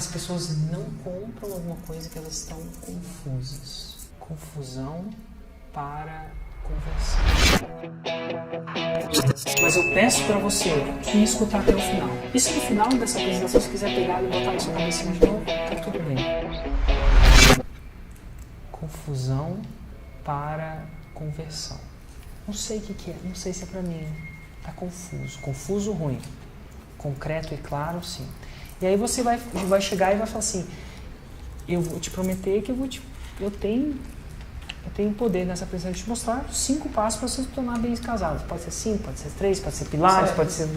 as pessoas não compram alguma coisa que elas estão confusas. Confusão para conversão. Mas eu peço para você me escutar até o final. E se no final dessa apresentação você quiser pegar e botar na sua cabecinha de novo, tá tudo bem. Confusão para conversão. Não sei o que é, não sei se é para mim. Tá confuso. Confuso ruim. Concreto e claro, sim. E aí você vai chegar e vai falar assim, eu vou te prometer que eu tenho poder nessa apresentação de te mostrar 5 passos para você se tornar bem casado. Pode ser 5, pode ser 3, pode ser pilares, certo. Pode ser...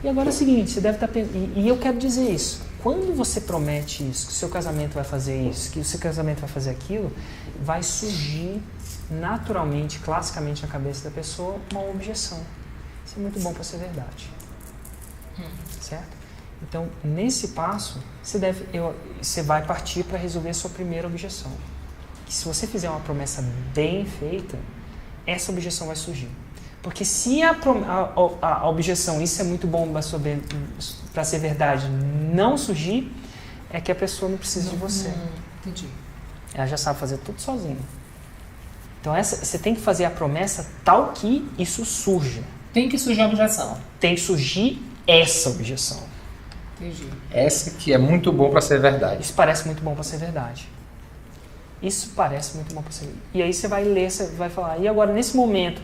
E agora é o seguinte, você deve estar pensando, e eu quero dizer isso, quando você promete isso, que o seu casamento vai fazer isso, que o seu casamento vai fazer aquilo, vai surgir naturalmente, classicamente na cabeça da pessoa, uma objeção. Isso é muito bom para ser verdade. Certo? Então, nesse passo, você vai partir para resolver a sua primeira objeção. Que se você fizer uma promessa bem feita, essa objeção vai surgir. Porque se a objeção, isso é muito bom para ser verdade, não surgir, é que a pessoa não precisa de você. Entendi. Ela já sabe fazer tudo sozinha. Então, você tem que fazer a promessa tal que isso surja. Tem que surgir a objeção. Tem que surgir essa objeção. Entendi. Essa que é muito bom para ser verdade. Isso parece muito bom para ser verdade. Isso parece muito bom para ser verdade. E aí você vai ler, você vai falar, e agora nesse momento,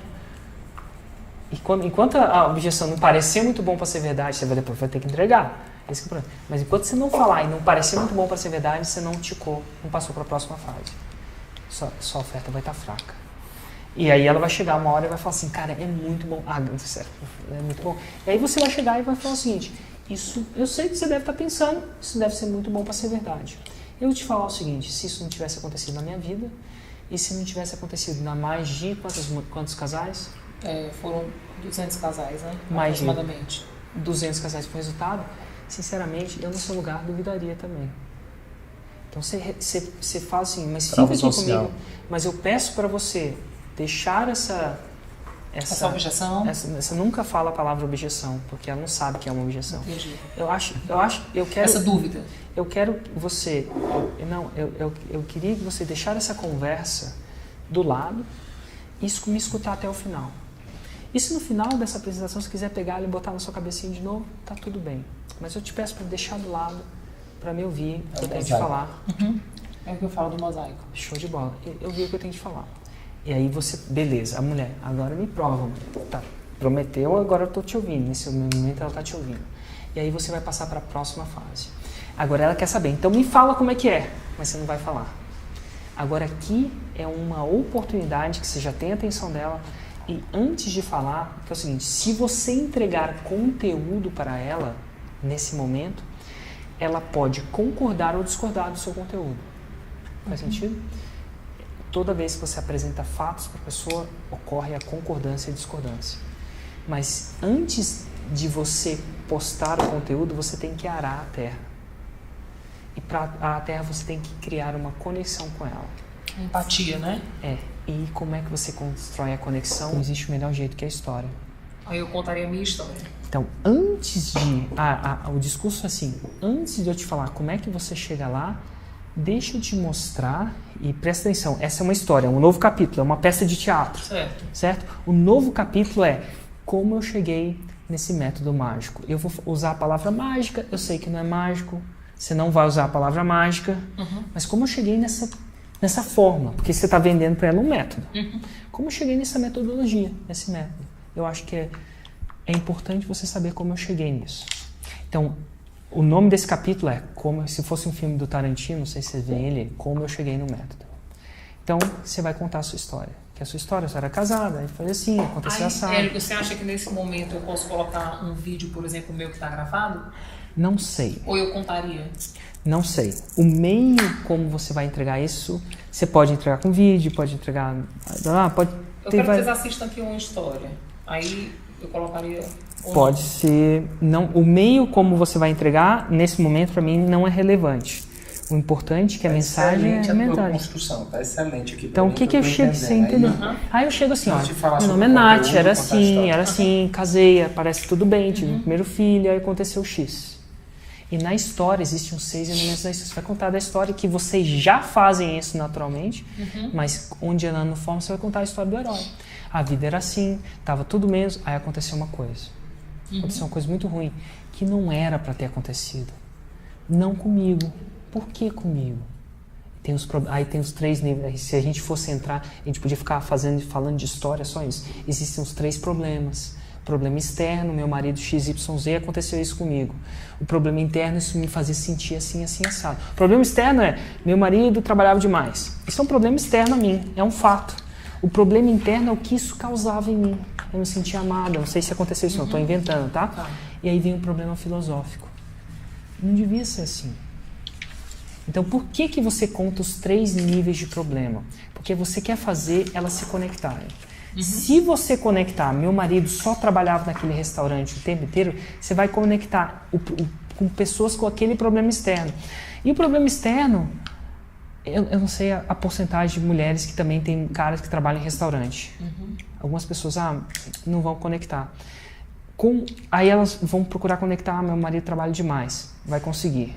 enquanto a objeção não parecer muito bom para ser verdade, você depois vai ter que entregar. Esse que é o problema. Mas enquanto você não falar e não parecer muito bom para ser verdade, você não ticou, não passou para a próxima fase. Sua oferta vai estar fraca. E aí ela vai chegar uma hora e vai falar assim, cara, é muito bom. Certo, é muito bom. E aí você vai chegar e vai falar o seguinte, isso, eu sei que você deve estar pensando, isso deve ser muito bom para ser verdade. Eu vou te falar o seguinte, se isso não tivesse acontecido na minha vida, e se não tivesse acontecido na mais de quantos casais? Foram 200 casais, né? Mais aproximadamente. 200 casais foi o resultado. Sinceramente, eu no seu lugar duvidaria também. Então você fala assim, mas fica aqui comigo, mas eu peço para você deixar essa objeção. Você nunca fala a palavra objeção, porque ela não sabe que é uma objeção. Entendi. Eu quero essa dúvida. Eu quero que você, eu queria que você deixar essa conversa do lado e me escutar até o final. E se no final dessa apresentação você quiser pegar e botar na sua cabecinha de novo, tá tudo bem. Mas eu te peço para deixar do lado, para me ouvir, o que eu tenho de falar. Uhum. É o que eu falo do mosaico. Show de bola. Eu vi o que eu tenho de falar. E aí você, beleza, a mulher, agora me prova, tá, prometeu, agora eu tô te ouvindo, nesse momento ela tá te ouvindo. E aí você vai passar para a próxima fase. Agora ela quer saber, então me fala como é que é, mas você não vai falar. Agora aqui é uma oportunidade que você já tem a atenção dela e antes de falar, que é o seguinte, se você entregar conteúdo para ela nesse momento, ela pode concordar ou discordar do seu conteúdo. Faz sentido? Toda vez que você apresenta fatos para a pessoa, ocorre a concordância e a discordância. Mas antes de você postar o conteúdo, você tem que arar a terra. E para arar a terra, você tem que criar uma conexão com ela. Empatia, né? E como é que você constrói a conexão? Não existe o melhor jeito que é a história. Aí eu contaria a minha história. Então, antes de... o discurso é assim, antes de eu te falar como é que você chega lá, deixa eu te mostrar, e presta atenção, essa é uma história, um novo capítulo, é uma peça de teatro. Certo? O novo capítulo é como eu cheguei nesse método mágico. Eu vou usar a palavra mágica, eu sei que não é mágico, você não vai usar a palavra mágica, mas como eu cheguei nessa forma, porque você está vendendo para ela um método. Como eu cheguei nessa metodologia, nesse método? Eu acho que é importante você saber como eu cheguei nisso. Então, o nome desse capítulo é, como se fosse um filme do Tarantino, não sei se vocês veem ele, Como Eu Cheguei no Método. Então, você vai contar a sua história. Que a sua história, você era casada, aí foi assim, aconteceu assado. Érico, você acha que nesse momento eu posso colocar um vídeo, por exemplo, meu que está gravado? Não sei. Ou eu contaria? Não sei. O meio como você vai entregar isso, você pode entregar com vídeo, pode entregar... Eu quero que vocês assistam aqui uma história. Aí eu colocaria... Pode ser... Não, o meio como você vai entregar, nesse momento, para mim, não é relevante. O importante é que a mensagem é a mensagem. Construção, tá excelente aqui. Então, o que eu chego sem entender? Aí eu chego assim, ó, meu nome é Nath, era assim, casei, parece tudo bem, tive o primeiro filho, aí aconteceu X. E na história, existem os 6 elementos da história. Você vai contar da história que vocês já fazem isso naturalmente, mas onde ela não forma, você vai contar a história do herói. A vida era assim, estava tudo mesmo, aí aconteceu uma coisa. Aconteceu uma coisa muito ruim, que não era para ter acontecido. Não comigo. Por que comigo? Aí tem os 3 níveis. Se a gente fosse entrar, a gente podia ficar falando de história, só isso. Existem os 3 problemas. Problema externo, meu marido XYZ, aconteceu isso comigo. O problema interno, isso me fazia sentir assim, assim, assado. O problema externo é, meu marido trabalhava demais. Isso é um problema externo a mim, é um fato. O problema interno é o que isso causava em mim. Eu me sentia amada, não sei se aconteceu isso, não estou inventando, tá? E aí vem um problema filosófico. Não devia ser assim. Então, por que você conta os 3 níveis de problema? Porque você quer fazer elas se conectarem. Se você conectar, meu marido só trabalhava naquele restaurante o tempo inteiro, você vai conectar com pessoas com aquele problema externo. E o problema externo, eu não sei a porcentagem de mulheres que também tem caras que trabalham em restaurante. Algumas pessoas não vão conectar. Aí elas vão procurar conectar, meu marido trabalha demais. Vai conseguir.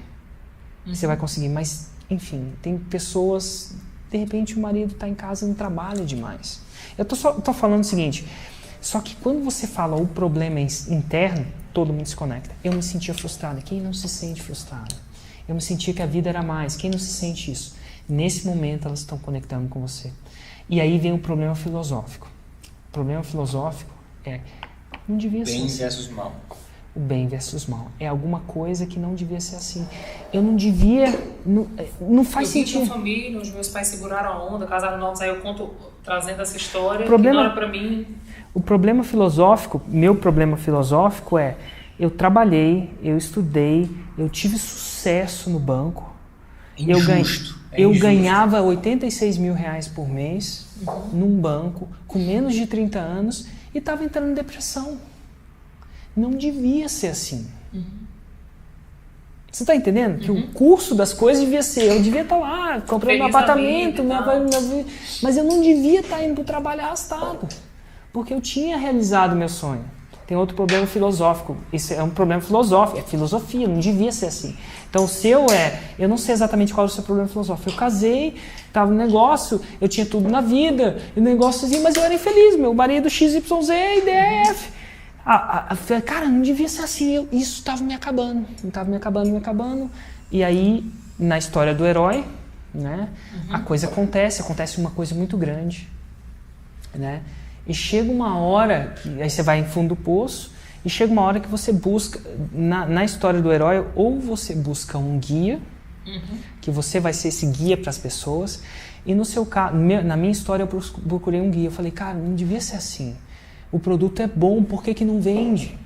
Você vai conseguir, mas enfim, tem pessoas, de repente o marido está em casa e não trabalha demais. Eu tô falando o seguinte, só que quando você fala o problema interno, todo mundo se conecta. Eu me sentia frustrada. Quem não se sente frustrada? Eu me sentia que a vida era mais. Quem não se sente isso? Nesse momento elas estão conectando com você. E aí vem o problema filosófico. O problema filosófico é, não devia ser assim. Bem versus mal. O bem versus mal. É alguma coisa que não devia ser assim. Eu não devia... Não faz sentido. Eu vi uma família, os meus pais seguraram a onda, casaram novos, aí eu conto trazendo essa história, que não era pra mim. O problema filosófico, meu problema filosófico é, eu trabalhei, eu estudei, eu tive sucesso no banco. Eu ganhava 86 mil reais por mês num banco, com menos de 30 anos, e estava entrando em depressão. Não devia ser assim. Você está entendendo? Que o curso das coisas devia ser, eu devia estar lá, comprando meu apartamento, mas eu não devia estar indo para o trabalho arrastado, porque eu tinha realizado meu sonho. Tem outro problema filosófico, isso é um problema filosófico, é filosofia, não devia ser assim. Então o seu eu não sei exatamente qual é o seu problema filosófico. Eu casei, estava no negócio, eu tinha tudo na vida, e o negócio assim, mas eu era infeliz, meu marido XYZ e DF. Cara, não devia ser assim, isso estava me acabando, estava me acabando. E aí, na história do herói, né, a coisa acontece uma coisa muito grande, né? E chega uma hora, aí você vai em fundo do poço, e chega uma hora que você busca, na história do herói, ou você busca um guia, que você vai ser esse guia para as pessoas, e no seu caso, na minha história eu procurei um guia, eu falei, cara, não devia ser assim. O produto é bom, por que não vende?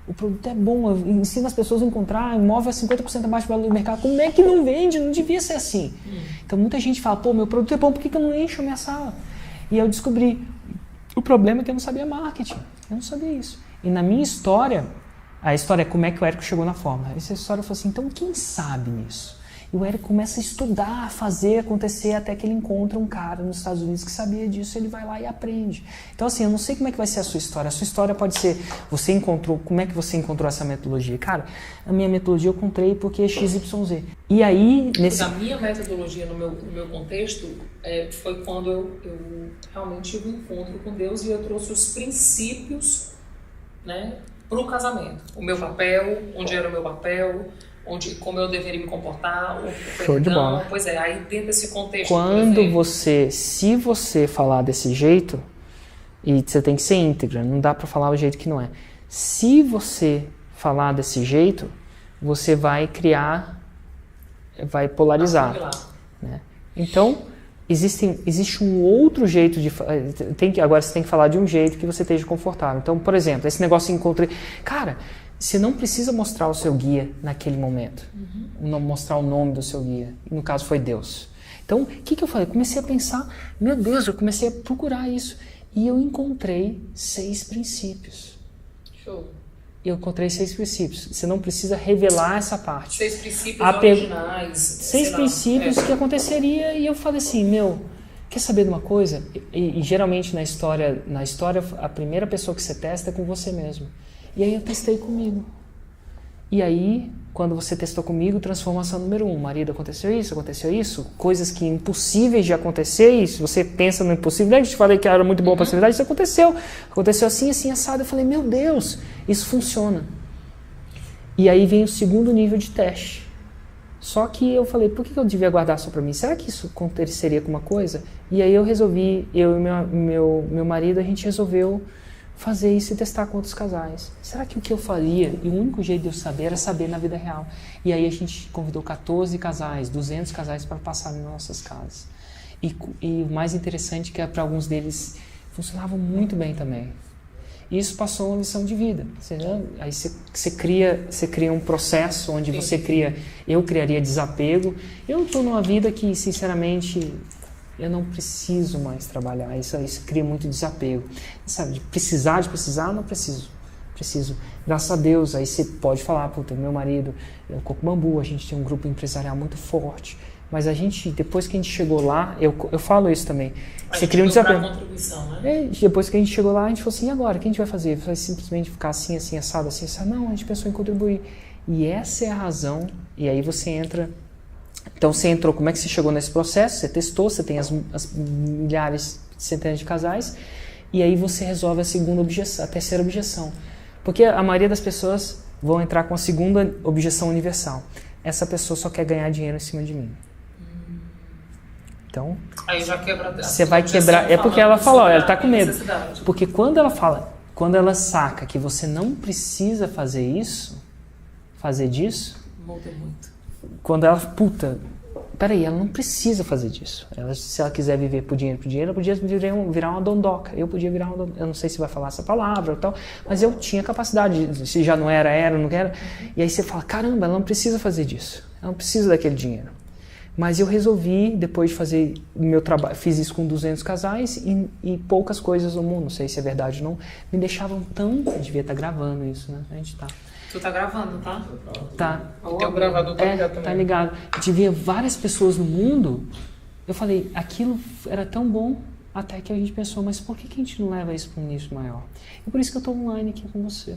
O produto é bom, eu ensino as pessoas a encontrar imóvel a 50% abaixo do valor do mercado. Como é que não vende? Não devia ser assim. Então muita gente fala, pô, meu produto é bom, por que eu não encho a minha sala? E eu descobri, o problema é que eu não sabia marketing. Eu não sabia isso. E na minha história, a história é como é que o Érico chegou na fórmula. Essa história foi assim, então quem sabe nisso? E o Érico começa a estudar, a fazer acontecer, até que ele encontra um cara nos Estados Unidos que sabia disso, ele vai lá e aprende. Então assim, eu não sei como é que vai ser a sua história. A sua história pode ser, como é que você encontrou essa metodologia? Cara, a minha metodologia eu encontrei porque é XYZ. E aí, A minha metodologia no meu contexto foi quando eu realmente tive um encontro com Deus e eu trouxe os princípios, né, para o casamento. O meu papel, onde era o meu papel, como eu deveria me comportar, show de bola. Pois é, aí dentro desse contexto... Se você falar desse jeito, e você tem que ser íntegra, não dá para falar o jeito que não é. Se você falar desse jeito, você vai polarizar. Né? Então, existe um outro jeito de... Agora você tem que falar de um jeito que você esteja confortável. Então, por exemplo, esse negócio de encontro... Cara... Você não precisa mostrar o seu guia naquele momento. Não mostrar o nome do seu guia. No caso foi Deus. Então, o que eu falei? Comecei a pensar, meu Deus, eu comecei a procurar isso. E eu encontrei 6 princípios. Show. Eu encontrei 6 princípios. Você não precisa revelar essa parte. 6 princípios originais. 6 princípios que aconteceria. E eu falei assim, quer saber de uma coisa? E geralmente na história, a primeira pessoa que você testa é com você mesmo. E aí eu testei comigo. E aí, quando você testou comigo, transformação número 1. Marido, aconteceu isso, coisas que impossíveis de acontecer, e se você pensa no impossível, eu te falei que era muito boa para a verdade, isso aconteceu assim, assim, assado. Eu falei, meu Deus, isso funciona. E aí vem o segundo nível de teste. Só que eu falei, por que eu devia guardar só para mim? Será que isso aconteceria com uma coisa? E aí eu resolvi, eu e meu marido, a gente resolveu fazer isso e testar com outros casais. Será que o que eu faria, e o único jeito de eu saber, era saber na vida real? E aí a gente convidou 14 casais, 200 casais para passar nas nossas casas. E o mais interessante é que para alguns deles funcionavam muito bem também. Isso passou uma lição de vida. Aí você cria um processo onde eu criaria desapego. Eu estou numa vida que, sinceramente, eu não preciso mais trabalhar. Isso cria muito desapego. Sabe, de precisar, eu não preciso. Graças a Deus, aí você pode falar, puta, meu marido é o Coco Bambu, a gente tem um grupo empresarial muito forte. Mas a gente, depois que a gente chegou lá, eu falo isso também. Você cria um desapego. Contribuição, né? Depois que a gente chegou lá, a gente falou assim, e agora? O que a gente vai fazer? Vai simplesmente ficar assim, assim, assado, assim, assado? Não, a gente pensou em contribuir. E essa é a razão. E aí você entra... Então você entrou, como é que você chegou nesse processo? Você testou, você tem as milhares, centenas de casais. E aí você resolve a terceira objeção. Porque a maioria das pessoas vão entrar com a segunda objeção universal. Essa pessoa só quer ganhar dinheiro em cima de mim. Então, aí já quebra. Você vai quebrar. É porque ela falou, ela está com medo. Porque quando ela saca que você não precisa fazer disso. Muda muito. Quando ela, peraí, ela não precisa fazer disso. Se ela quiser viver por dinheiro, ela podia virar uma dondoca. Eu podia virar uma dondoca. Eu não sei se vai falar essa palavra ou tal, mas eu tinha capacidade. Se já não era, não era. E aí você fala, caramba, ela não precisa fazer disso. Ela não precisa daquele dinheiro. Mas eu resolvi, depois de fazer o meu trabalho, fiz isso com 200 casais e poucas coisas no mundo, não sei se é verdade ou não, me deixavam tão... Eu devia estar gravando isso, né? A gente tá. Tu tá gravando, tá? Tá. O teu gravador tá ligado também. Tá ligado. Eu tive várias pessoas no mundo, eu falei, aquilo era tão bom, até que a gente pensou, mas por que a gente não leva isso para um nicho maior? E por isso que eu tô online aqui com você.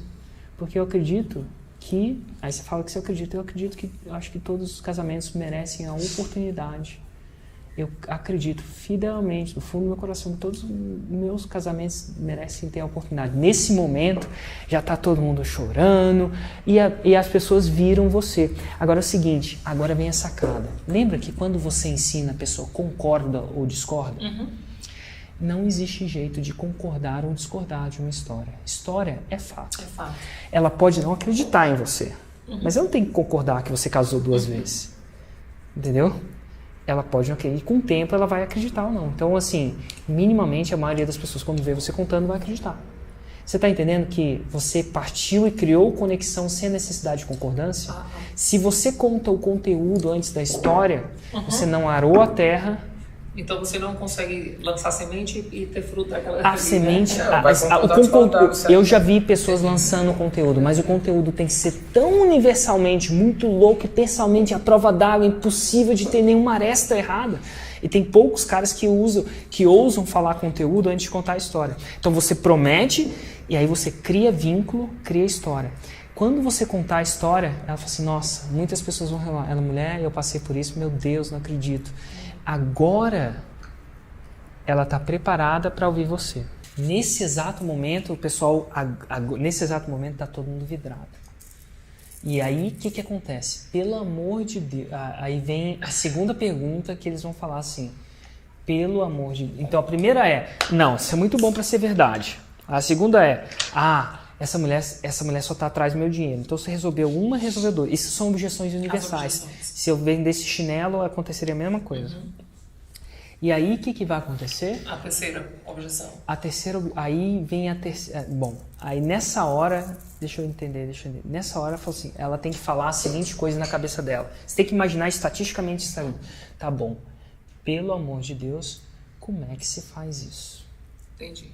Porque eu acredito que, aí você fala que você acredita, eu acho que todos os casamentos merecem a oportunidade. Eu acredito fidelmente, do fundo do meu coração, que todos os meus casamentos merecem ter a oportunidade. Nesse momento, já está todo mundo chorando e as pessoas viram você. Agora é o seguinte, agora vem a sacada. Lembra que quando você ensina, a pessoa concorda ou discorda? Não existe jeito de concordar ou discordar de uma história. História é fato. É fato. Ela pode não acreditar em você, mas ela não tem que concordar que você casou 2 vezes. Entendeu? Ela pode não acreditar. E com o tempo ela vai acreditar ou não. Então, assim, minimamente a maioria das pessoas, quando vê você contando, vai acreditar. Você está entendendo que você partiu e criou conexão sem necessidade de concordância? Se você conta o conteúdo antes da história, você não arou a terra. Então você não consegue lançar semente e ter fruto daquela... A semente... Né? Eu já vi pessoas lançando conteúdo, mas o conteúdo tem que ser tão universalmente, muito louco, pessoalmente, a prova d'água, impossível de ter nenhuma aresta errada. E tem poucos caras que ousam falar conteúdo antes de contar a história. Então você promete e aí você cria vínculo, cria história. Quando você contar a história, ela fala assim, nossa, muitas pessoas vão falar, ela é mulher, eu passei por isso, meu Deus, não acredito. Agora, ela está preparada para ouvir você. Nesse exato momento, o pessoal, nesse exato momento, está todo mundo vidrado. E aí, o que acontece? Pelo amor de Deus, aí vem a segunda pergunta que eles vão falar assim, pelo amor de Deus. Então, a primeira é, não, isso é muito bom para ser verdade. A segunda é, essa mulher só está atrás do meu dinheiro. Então, você resolveu uma, resolveu 2. Isso são objeções universais. Se eu vendesse chinelo, aconteceria a mesma coisa. E aí, o que vai acontecer? A terceira objeção. Aí vem a terceira... Bom, aí nessa hora... Deixa eu entender. Nessa hora, ela tem que falar a seguinte coisa na cabeça dela. Você tem que imaginar estatisticamente isso. Tá bom. Pelo amor de Deus, como é que se faz isso? Entendi.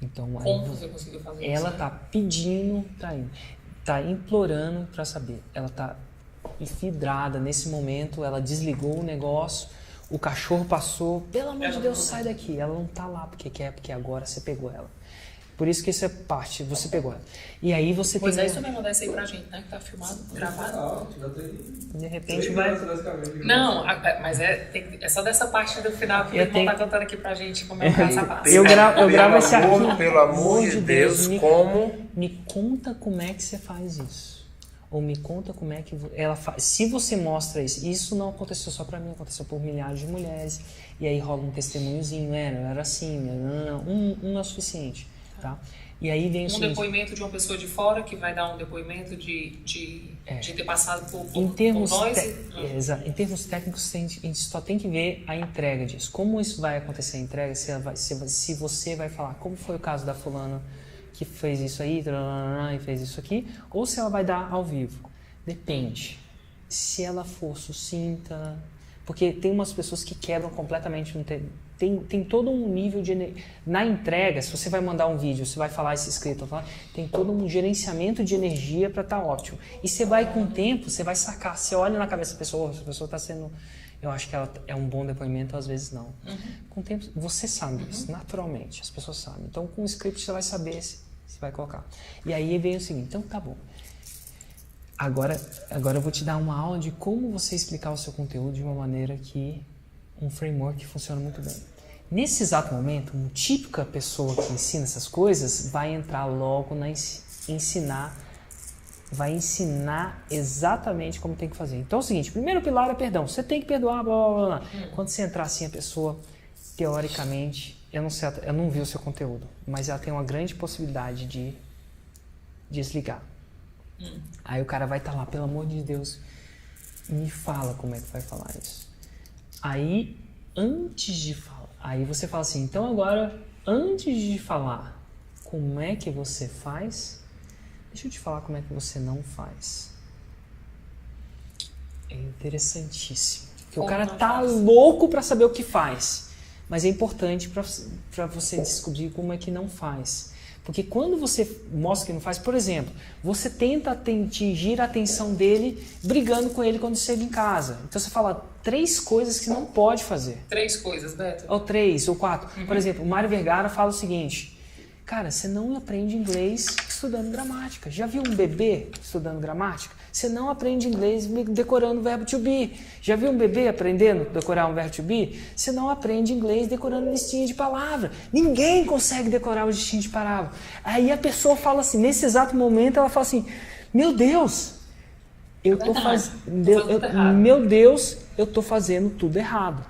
Então, como você conseguiu fazer isso? Ela tá pedindo, tá implorando para saber. Ela tá vidrada nesse momento, ela desligou o negócio, o cachorro passou, pelo amor de Deus, sai daqui. Ela não tá lá porque quer, porque agora você pegou ela. Por isso que essa parte você pegou. E aí você Pois tem... é, isso vai mandar isso aí pra gente, né? Que tá filmado, gravado. De repente vai... Não, mas é só dessa parte do final que ele vão estar contando aqui pra gente como é que essa parte. Eu gravo esse aqui. Pelo amor de Deus, me conta como é que você faz isso. Ou me conta como é que ela faz. Se você mostra isso não aconteceu só pra mim, aconteceu por milhares de mulheres. E aí rola um testemunhozinho, era assim, não, não é o suficiente, tá? E aí vem o seguinte, depoimento de uma pessoa de fora que vai dar um depoimento de ter passado por nós. Em termos técnicos, a gente só tem que ver a entrega disso. Como isso vai acontecer a entrega, se você vai falar como foi o caso da fulana que fez isso aí e fez isso aqui, ou se ela vai dar ao vivo. Depende. Se ela for sucinta, porque tem umas pessoas que quebram completamente, tem todo um nível de... Na entrega, se você vai mandar um vídeo, você vai falar esse escrito, tem todo um gerenciamento de energia para estar ótimo. E você vai com o tempo, você vai sacar, você olha na cabeça da pessoa, se a pessoa está sendo... Eu acho que ela é um bom depoimento, às vezes não. Com o tempo, você sabe isso, naturalmente, as pessoas sabem. Então, com o script, você vai saber se vai colocar. E aí vem o seguinte, então tá bom. Agora eu vou te dar uma aula de como você explicar o seu conteúdo de uma maneira que um framework que funciona muito bem. Nesse exato momento, uma típica pessoa que ensina essas coisas vai entrar logo na vai ensinar exatamente como tem que fazer. Então é o seguinte, primeiro pilar é perdão. Você tem que perdoar, blá, blá, blá, blá. Quando você entrar assim, a pessoa, teoricamente, eu não vi o seu conteúdo, mas ela tem uma grande possibilidade de desligar. Aí o cara vai estar lá, pelo amor de Deus, me fala como é que vai falar isso. Aí, antes de falar, aí você fala assim, então agora, antes de falar como é que você faz, deixa eu te falar como é que você não faz. É interessantíssimo. Porque o cara tá louco para saber o que faz, mas é importante para você descobrir como é que não faz. Porque quando você mostra que não faz, por exemplo, você tenta atingir a atenção dele brigando com ele quando chega em casa. Então você fala 3 coisas que não pode fazer. 3 coisas, Beto? Ou 3, ou 4. Por exemplo, o Mário Vergara fala o seguinte, cara, você não aprende inglês estudando gramática. Já viu um bebê estudando gramática? Você não aprende inglês decorando o verbo to be. Já viu um bebê aprendendo a decorar um verbo to be? Você não aprende inglês decorando listinha de palavra. Ninguém consegue decorar o listinha de palavra. Aí a pessoa fala assim, nesse exato momento, ela fala assim, meu Deus, eu tô fazendo tudo errado.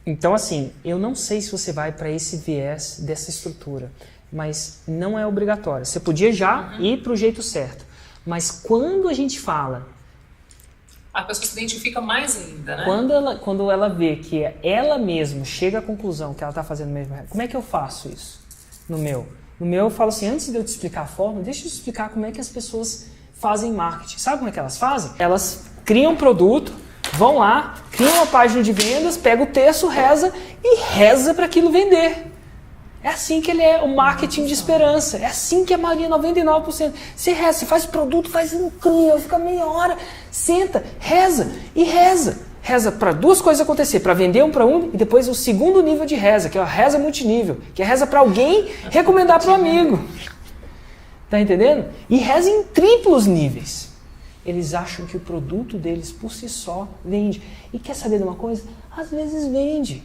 Então, assim, eu não sei se você vai para esse viés dessa estrutura, mas não é obrigatório. Você podia já ir para o jeito certo, mas quando a gente fala... A pessoa se identifica mais ainda, né? Quando ela vê que ela mesma chega à conclusão que ela está fazendo mesmo... Como é que eu faço isso no meu? No meu eu falo assim, antes de eu te explicar a forma, deixa eu te explicar como é que as pessoas fazem marketing. Sabe como é que elas fazem? Elas criam um produto, vão lá, criam uma página de vendas, pega o texto, reza e reza para aquilo vender. É assim que ele é o marketing de esperança. É assim que a maioria, 99%. Você reza, você faz o produto, faz incrível, fica meia hora, senta, reza e reza. Reza para 2 coisas acontecer, para vender um para um e depois o segundo nível de reza, que é a reza multinível, que é reza para alguém recomendar para o amigo. Tá entendendo? E reza em triplos níveis. Eles acham que o produto deles por si só vende. E quer saber de uma coisa? Às vezes vende.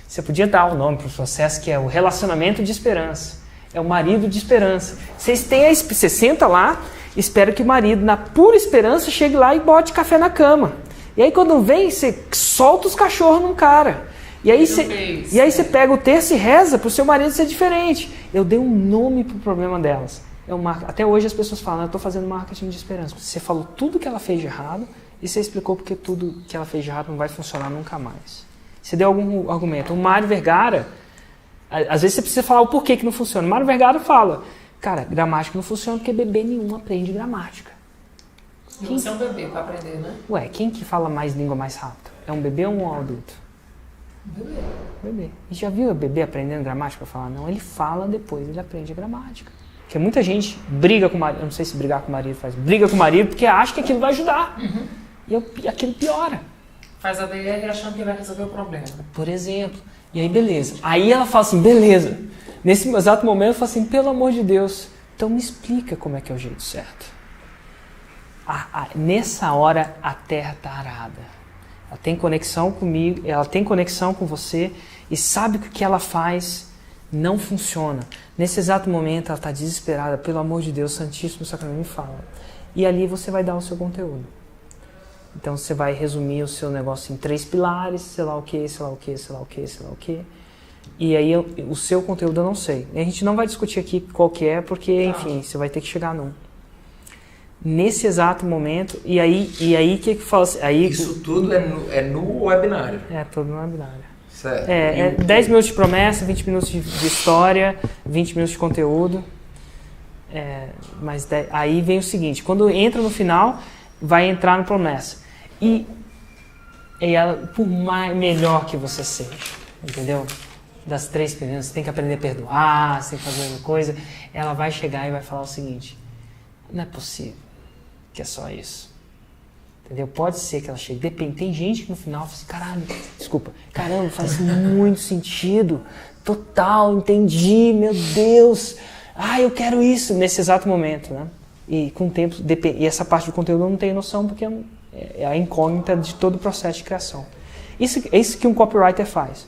Você podia dar o nome para o processo que é o relacionamento de esperança. É o marido de esperança. Você senta lá, espera que o marido, na pura esperança, chegue lá e bote café na cama. E aí quando vem, você solta os cachorros num cara. E aí você pega o terço e reza para o seu marido ser diferente. Eu dei um nome para o problema delas. Até hoje as pessoas falam, eu estou fazendo marketing de esperança. Você falou tudo que ela fez de errado e você explicou porque tudo que ela fez de errado não vai funcionar nunca mais. Você deu algum argumento. O Mário Vergara, às vezes você precisa falar o porquê que não funciona. O Mário Vergara fala, cara, gramática não funciona porque bebê nenhum aprende gramática. Você é um bebê para aprender, né? Ué, quem que fala mais língua mais rápido? É um bebê ou um adulto? Bebê. Bebê. E já viu o bebê aprendendo gramática para falar? Não, ele fala depois, ele aprende a gramática. Porque muita gente briga com o marido, eu não sei se brigar com o marido faz, briga com o marido porque acha que aquilo vai ajudar. E aquilo piora. Faz a DR achando que vai resolver o problema. Por exemplo. E aí, beleza. Aí ela fala assim, beleza. Nesse exato momento, eu falo assim, pelo amor de Deus, então me explica como é que é o jeito certo. Nessa hora, a terra está arada. Ela tem conexão comigo, ela tem conexão com você e sabe que o que ela faz não funciona. Nesse exato momento, ela está desesperada. Pelo amor de Deus, Santíssimo Sacramento, me fala. E ali você vai dar o seu conteúdo. Então você vai resumir o seu negócio em 3 pilares, sei lá o que, sei lá o que, sei lá o que, sei lá o que. E aí o seu conteúdo eu não sei. A gente não vai discutir aqui qual que é, porque, enfim, você vai ter que chegar num. Nesse exato momento, e aí que fala assim, aí, isso tudo é no webinário? É, tudo no webinário. Certo. É 10 minutos de promessa, 20 minutos de história, 20 minutos de conteúdo. Aí vem o seguinte, quando entra no final, vai entrar no promessa. E ela, por melhor que você seja, entendeu? Das 3 primeiras, você tem que aprender a perdoar, você tem que fazer alguma coisa, ela vai chegar e vai falar o seguinte, não é possível que é só isso. Entendeu? Pode ser que ela chegue, depende, tem gente que no final fala assim, caramba, faz muito sentido, total, entendi, meu Deus, eu quero isso, nesse exato momento, né? E com o tempo, e essa parte do conteúdo eu não tenho noção, porque é a incógnita de todo o processo de criação. É isso que um copywriter faz.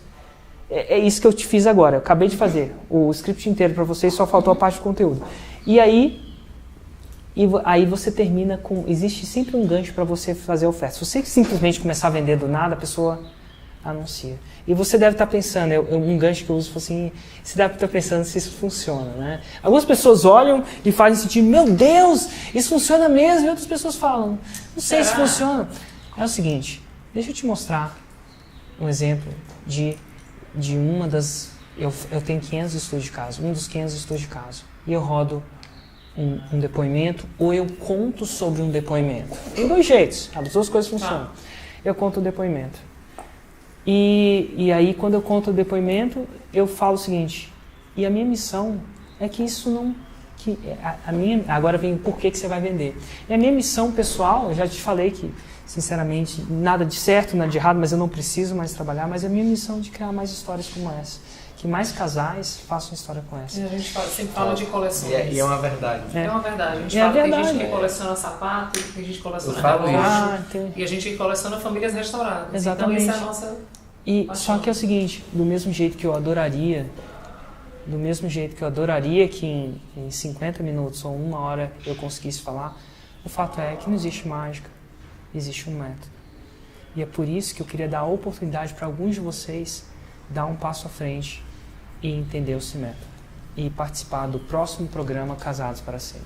É isso que eu te fiz agora. Eu acabei de fazer o script inteiro para vocês, só faltou a parte do conteúdo. E aí você termina com... Existe sempre um gancho para você fazer a oferta. Se você simplesmente começar a vender do nada, a pessoa anuncia. E você deve estar pensando, um gancho que eu uso assim, você deve estar pensando se isso funciona, né? Algumas pessoas olham e fazem sentir, meu Deus, isso funciona mesmo. E outras pessoas falam, não sei se funciona. É o seguinte, deixa eu te mostrar um exemplo de uma das... Eu tenho 500 estudos de caso, um dos 500 estudos de caso. E eu rodo um depoimento ou eu conto sobre um depoimento. Tem 2 jeitos, as 2 coisas funcionam. Eu conto o depoimento. E aí, quando eu conto o depoimento, eu falo o seguinte, e a minha missão é que isso não... agora vem por que você vai vender. E a minha missão pessoal, eu já te falei que, sinceramente, nada de certo, nada de errado, mas eu não preciso mais trabalhar, mas a minha missão é de criar mais histórias como essa. Que mais casais façam história com essa. A gente sempre fala de coleções. E é uma verdade. É uma verdade. A gente fala que tem gente que coleciona sapato, tem gente que coleciona relógio, e a gente coleciona famílias restauradas. Exatamente. Então, essa é a nossa só que é o seguinte, do mesmo jeito que eu adoraria que em 50 minutos ou 1 hora eu conseguisse falar, o fato é que não existe mágica, existe um método. E é por isso que eu queria dar a oportunidade para alguns de vocês dar um passo à frente e entender esse método. E participar do próximo programa Casados para Sempre.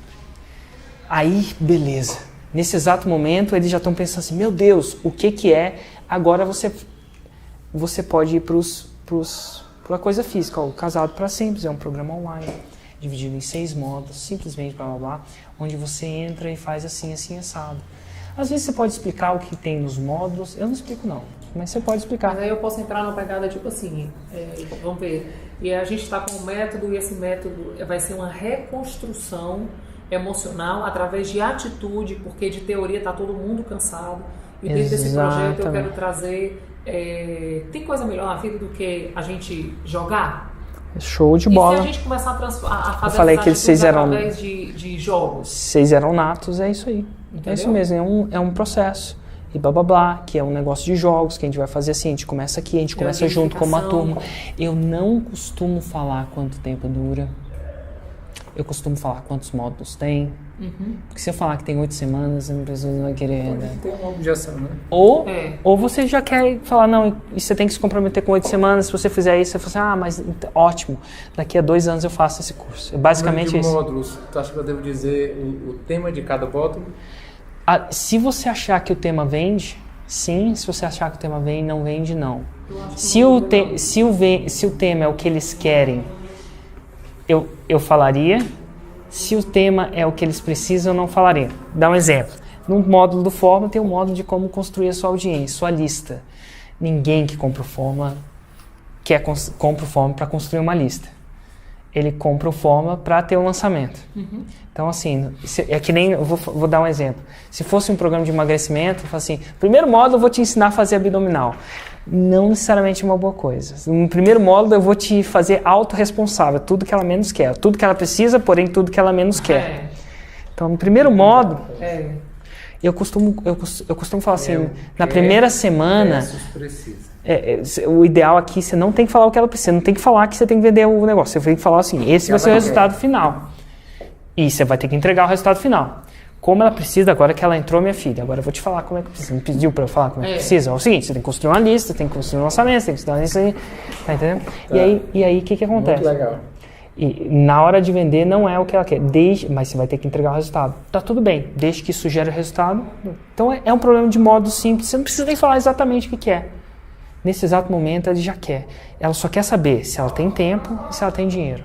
Aí, beleza. Nesse exato momento, eles já estão pensando assim, meu Deus, o que é? Agora você pode ir para a coisa física. O Casado para Sempre é um programa online, dividido em 6 módulos, simplesmente blá blá blá, onde você entra e faz assim, assim, assado. Às vezes você pode explicar o que tem nos módulos, eu não explico não, mas você pode explicar. Mas aí eu posso entrar numa pegada tipo assim, vamos ver, e a gente está com um método, e esse método vai ser uma reconstrução emocional através de atitude, porque de teoria está todo mundo cansado, e dentro desse projeto eu quero trazer... tem coisa melhor na vida do que a gente jogar? Show de bola. E se a gente começar a fazer eu falei que vocês através de jogos? Vocês eram natos, é isso aí. Entendeu? É isso mesmo, é um processo. E blá blá blá, que é um negócio de jogos, que a gente vai fazer assim, a gente começa aqui, a gente começa junto com uma turma. Eu não costumo falar quanto tempo dura. Eu costumo falar quantos módulos tem. Porque se eu falar que tem 8 semanas, a pessoa não vai querer... Pode ter uma objeção, né? Ou você já quer falar, não, e você tem que se comprometer com 8 semanas, se você fizer isso, você fala assim, mas ótimo, daqui a 2 anos eu faço esse curso. É basicamente isso. Módulos, tu acha que eu devo dizer o tema de cada módulo? Se você achar que o tema vende, sim. Se você achar que o tema vende, não vende, não. Se o tema é o que eles querem, eu falaria. Se o tema é o que eles precisam, eu não falaria. Dá um exemplo. No módulo do Fórmula tem um módulo de como construir a sua audiência, sua lista. Ninguém que compra o Fórmula compra o Fórmula para construir uma lista. ele compra o Forma para ter o lançamento. Então, assim, é que nem, eu vou dar um exemplo. Se fosse um programa de emagrecimento, eu falo assim, primeiro módulo eu vou te ensinar a fazer abdominal. Não necessariamente é uma boa coisa. No primeiro módulo eu vou te fazer autorresponsável, tudo que ela menos quer. Tudo que ela precisa, porém tudo que ela menos quer. Então, no primeiro módulo, eu costumo falar assim, na primeira semana... o ideal aqui, você não tem que falar o que ela precisa, não tem que falar que você tem que vender o negócio, você tem que falar assim, esse vai ser o resultado final. E você vai ter que entregar o resultado final. Como ela precisa, agora que ela entrou, minha filha, agora eu vou te falar como é que precisa. Me pediu para eu falar como é que precisa. É o seguinte, você tem que construir uma lista, tem que construir um lançamento, você tem que estudar isso aí, tá entendendo? Tá. E aí, o que acontece? Muito legal. E na hora de vender não é o que ela quer, mas você vai ter que entregar o resultado. Tá tudo bem, desde que isso gere resultado. Então é um problema de modo simples, você não precisa nem falar exatamente o que é. Nesse exato momento ela já quer. Ela só quer saber se ela tem tempo e se ela tem dinheiro.